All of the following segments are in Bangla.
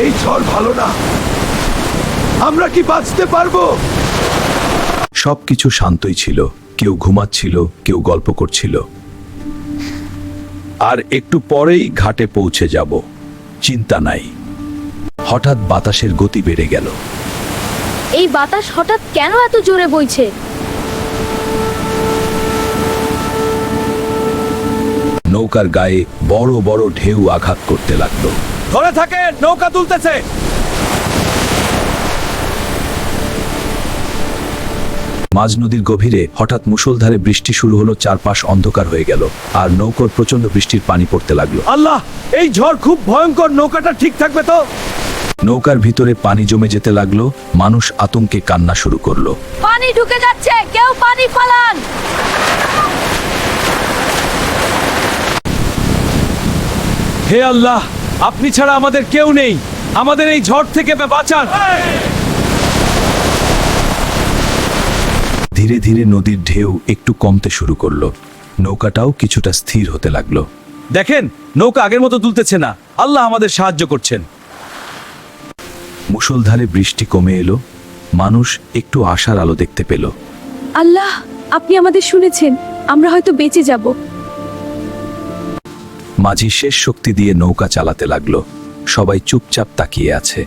এই ঝড় ভালো না। আমরা কি বাঁচতে পারবো? সবকিছু শান্তই ছিল। কেউ ঘুমাচ্ছিল, কেউ গল্প করছিল। আর একটু পরেই ঘাটে পৌঁছে যাব, চিন্তা নাই। হঠাৎ বাতাসের গতি বেড়ে গেল। এই বাতাস হঠাৎ কেন এত জোরে বইছে? নৌকার গায়ে বড় বড় ঢেউ আঘাত করতে লাগলো। ধরে থাকে, নৌকা তুলতেছে। মাঝ নদীর গভীরে হঠাৎ মুষলধারে বৃষ্টি শুরু হলো। চারপাশ অন্ধকার হয়ে গেল আর নৌকার প্রচন্ড বৃষ্টির পানি পড়তে লাগলো। আল্লাহ, এই ঝড় খুব ভয়ঙ্কর। নৌকাটা ঠিক থাকবে তো? নৌকার ভিতরে পানি জমে যেতে লাগলো। মানুষ আতঙ্কে কান্না শুরু করলো। পানি ঢুকে যাচ্ছে, কেউ পানি ফালান। হে আল্লাহ, আপনি ছাড়া আমাদের কেউ নেই। আমাদের এই ঝড় থেকে বাঁচান। ধীরে ধীরে নদীর ঢেউ একটু কমতে শুরু করলো। নৌকাটাও কিছুটা স্থির হতে লাগলো। দেখেন, নৌকা আগের মতো দুলতেছে না। আল্লাহ আমাদের সাহায্য করছেন। মুষলধারে বৃষ্টি কমে এলো। মানুষ একটু আশার আলো দেখতে পেল। আল্লাহ, আপনি আমাদের শুনেছেন। আমরা হয়তো বেঁচে যাব। মাঝি শেষ শক্তি দিয়ে নৌকা চালাতে লাগলো। সবাই চুপচাপ তাকিয়ে আছে।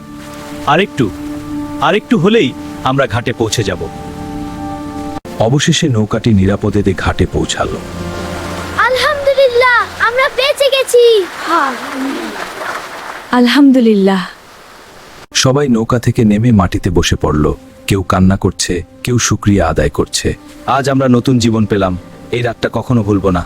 আরেকটু হলেই আমরা ঘাটে পৌঁছে যাব। অবশেষে নৌকাটি নিরাপদে ঘাটে পৌঁছালো। আলহামদুলিল্লাহ, আমরা বেঁচে গেছি। আলহামদুলিল্লাহ। সবাই নৌকা থেকে নেমে মাটিতে বসে পড়ল। কেউ কান্না করছে, কেউ শুকরিয়া আদায় করছে। আজ আমরা নতুন জীবন পেলাম। এই রাতটা কখনো ভুলব না।